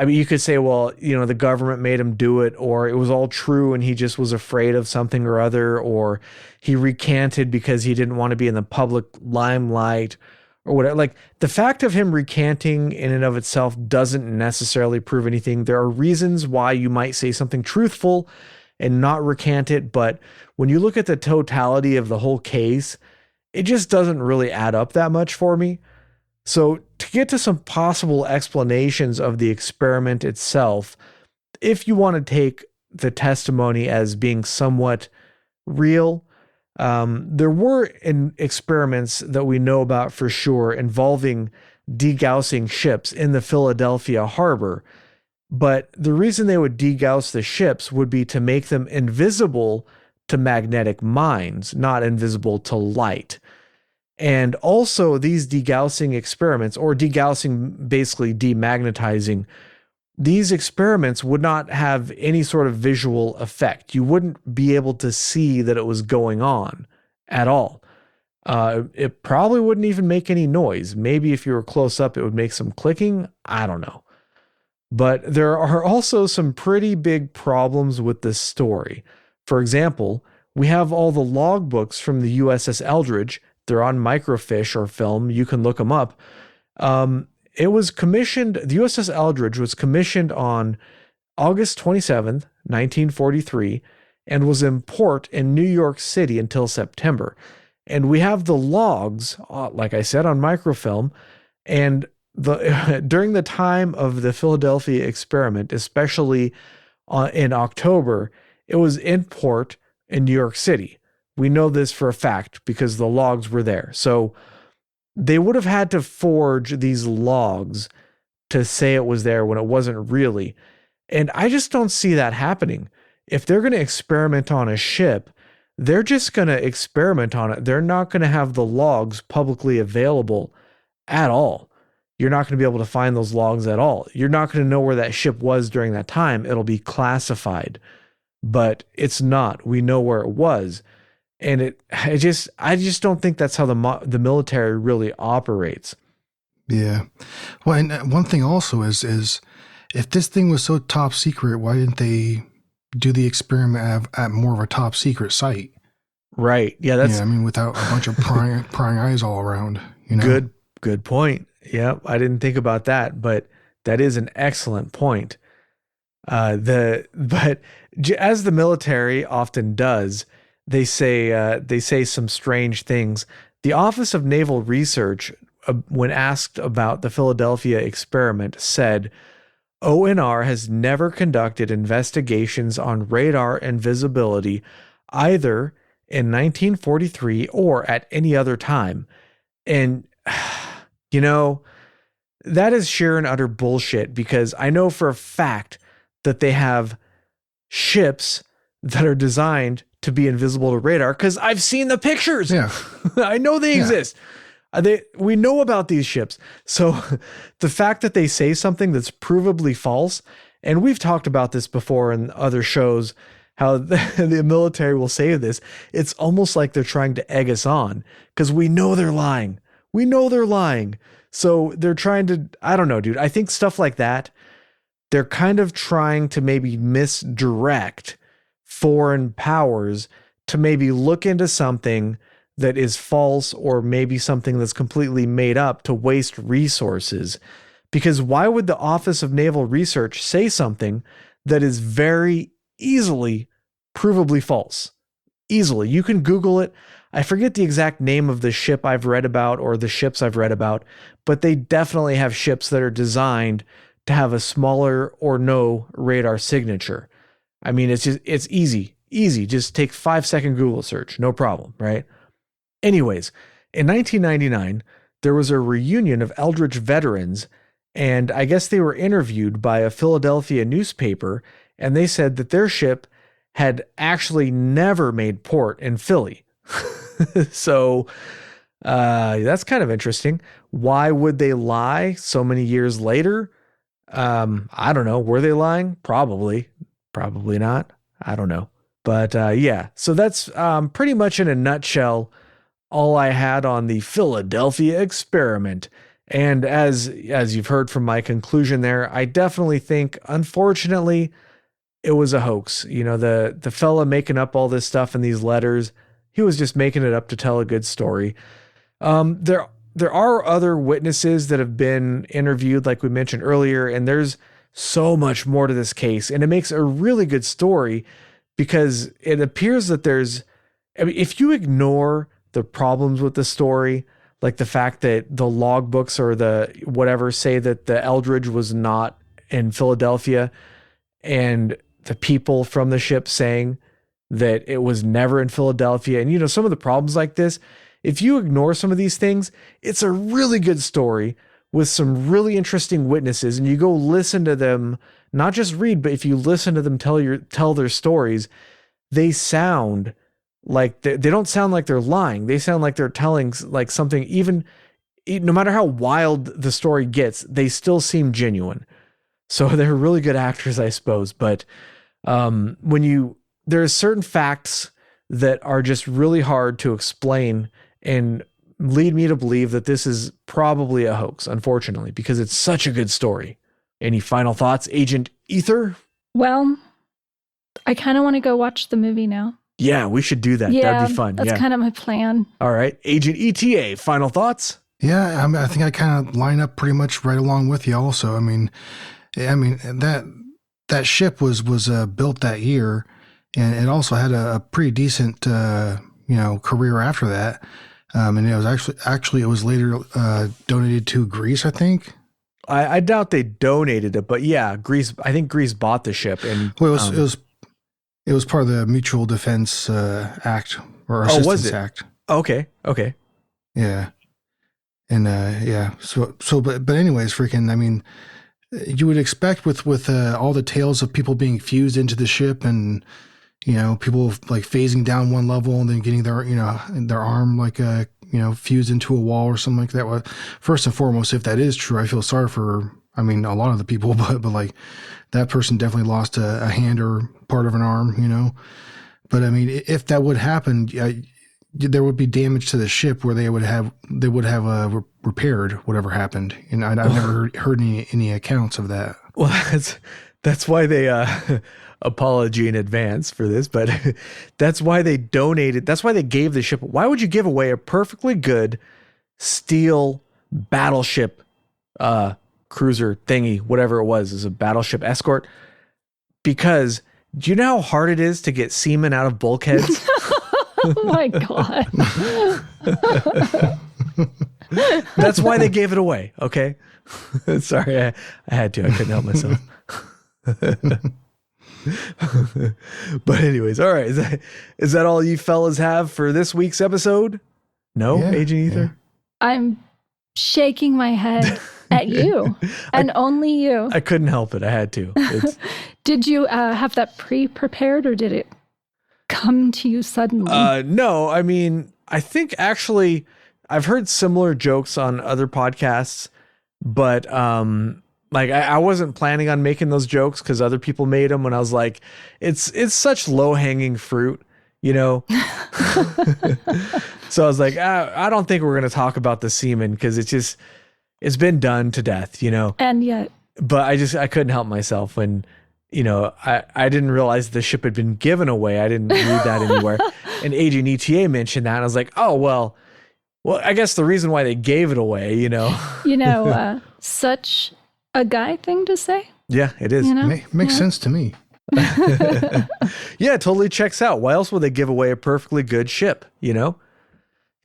you could say, well, the government made him do it, or it was all true and he just was afraid of something or other, or he recanted because he didn't want to be in the public limelight or whatever. Like the fact of him recanting in and of itself doesn't necessarily prove anything. There are reasons why you might say something truthful and not recant it. But when you look at the totality of the whole case, it just doesn't really add up that much for me. So to get to some possible explanations of the experiment itself, if you want to take the testimony as being somewhat real, there were experiments that we know about for sure involving degaussing ships in the Philadelphia harbor. But the reason they would degauss the ships would be to make them invisible to magnetic mines, not invisible to light. And also these degaussing experiments, or degaussing, basically demagnetizing, these experiments would not have any sort of visual effect. You wouldn't be able to see that it was going on at all. It probably wouldn't even make any noise. Maybe if you were close up, it would make some clicking. I don't know. But there are also some pretty big problems with this story. For example, we have all the logbooks from the USS Eldridge. They're on microfiche or film. You can look them up. It was commissioned, the USS Eldridge was commissioned on August 27th, 1943, and was in port in New York City until September. And we have the logs, like I said, on microfilm. And during the time of the Philadelphia experiment, especially in October, it was in port in New York City. We know this for a fact because the logs were there. So they would have had to forge these logs to say it was there when it wasn't really. And I just don't see that happening. If they're going to experiment on a ship, they're just going to experiment on it. They're not going to have the logs publicly available at all. You're not going to be able to find those logs at all. You're not going to know where that ship was during that time. It'll be classified, but it's not. We know where it was. And I just don't think that's how the military really operates. Yeah. Well, and one thing also is if this thing was so top secret, why didn't they do the experiment at more of a top secret site? Right. Yeah, Yeah, that's I mean, without a bunch of prying eyes all around, you know? good point. Yeah, I didn't think about that, but that is an excellent point. The but as the military often does, they say some strange things. The Office of Naval Research, when asked about the Philadelphia experiment, said ONR has never conducted investigations on radar invisibility either in 1943 or at any other time. And you know, that is sheer and utter bullshit because I know for a fact that they have ships that are designed to be invisible to radar because I've seen the pictures. Yeah. I know they Yeah. exist. We know about these ships. So the fact that they say something that's provably false, and we've talked about this before in other shows, how the military will say this, it's almost like they're trying to egg us on because we know they're lying. We know they're lying. So they're trying to, I don't know, dude. I think stuff like that, they're kind of trying to maybe misdirect foreign powers to maybe look into something that is false or maybe something that's completely made up to waste resources. Because why would the Office of Naval Research say something that is very easily provably false? Easily. You can Google it. I forget the exact name of the ship I've read about or the ships I've read about, but they definitely have ships that are designed to have a smaller or no radar signature. I mean, it's easy. Just take 5-second Google search. No problem, right? Anyways, in 1999, there was a reunion of Eldridge veterans, and I guess they were interviewed by a Philadelphia newspaper, and they said that their ship had actually never made port in Philly. So that's kind of interesting. Why would they lie so many years later? I don't know. Were they lying? Probably. Probably not. I don't know. But yeah, so that's pretty much in a nutshell all I had on the Philadelphia experiment. And as you've heard from my conclusion there, I definitely think, unfortunately, it was a hoax. You know, the fella making up all this stuff in these letters, he was just making it up to tell a good story. There are other witnesses that have been interviewed, like we mentioned earlier, and there's so much more to this case, and it makes a really good story because it appears that I mean, if you ignore the problems with the story, like the fact that the logbooks or the whatever say that the Eldridge was not in Philadelphia, and the people from the ship saying that it was never in Philadelphia, and you know, some of the problems like this, if you ignore some of these things, it's a really good story with some really interesting witnesses, and you go listen to them, not just read, but if you listen to them tell their stories, they sound like they don't sound like they're lying. They sound like they're telling like something, even no matter how wild the story gets, they still seem genuine. So they're really good actors, I suppose. But there's certain facts that are just really hard to explain and lead me to believe that this is probably a hoax, unfortunately, because it's such a good story. Any final thoughts, Agent Ether? Well, I kind of want to go watch the movie now. Yeah, we should do that. Yeah, that'd be fun. That's kind of my plan. All right. Agent ETA, final thoughts? Yeah, I think I kind of line up pretty much right along with you also. I mean that ship was built that year, and it also had a pretty decent career after that. And it was actually it was later donated to Greece, I think. I doubt they donated it, but yeah, Greece. I think Greece bought the ship, and well, it was part of the Mutual Defense Act or Assistance Act. Okay. Yeah, and yeah. But anyways, freaking. I mean, you would expect with all the tales of people being fused into the ship and people like phasing down one level and then getting their arm like fused into a wall or something like that. Well, first and foremost, if that is true, I feel sorry for a lot of the people, but like that person definitely lost a hand or part of an arm, But I mean, if that would happen, there would be damage to the ship where they would have repaired whatever happened, and I've never heard any accounts of that. Well, that's why they apology in advance for this, but that's why they donated. That's why they gave the ship. Why would you give away a perfectly good steel battleship cruiser thingy, whatever it was, is a battleship escort? Because do you know how hard it is to get semen out of bulkheads? Oh my God. That's why they gave it away. Okay. Sorry. I had to. I couldn't help myself. But anyways, all right. Is that all you fellas have for this week's episode? No, Yeah, Agent Ether? yeah. I'm shaking my head at you and only you. I couldn't help it. I had to. Did you have that pre-prepared or did it come to you suddenly? No, I mean, I think actually I've heard similar jokes on other podcasts, but like I wasn't planning on making those jokes because other people made them, and I was like, it's such low hanging fruit, you know. So I was like, I don't think we're gonna talk about the semen because it's been done to death, you know. And yet, But I couldn't help myself when, you know, I didn't realize the ship had been given away. I didn't read that anywhere. And Agent ETA mentioned that, and I was like, oh well, I guess the reason why they gave it away, you know. Such a guy thing to say. Yeah, it is. You know? Makes sense to me. Yeah, it totally checks out. Why else would they give away a perfectly good ship, you know?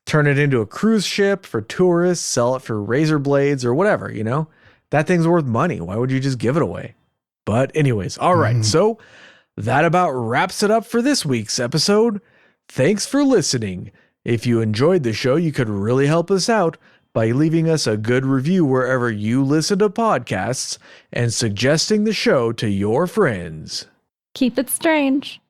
Turn it into a cruise ship for tourists, sell it for razor blades or whatever, you know? That thing's worth money. Why would you just give it away? But anyways, all right. So that about wraps it up for this week's episode. Thanks for listening. If you enjoyed the show, you could really help us out by leaving us a good review wherever you listen to podcasts and suggesting the show to your friends. Keep it strange.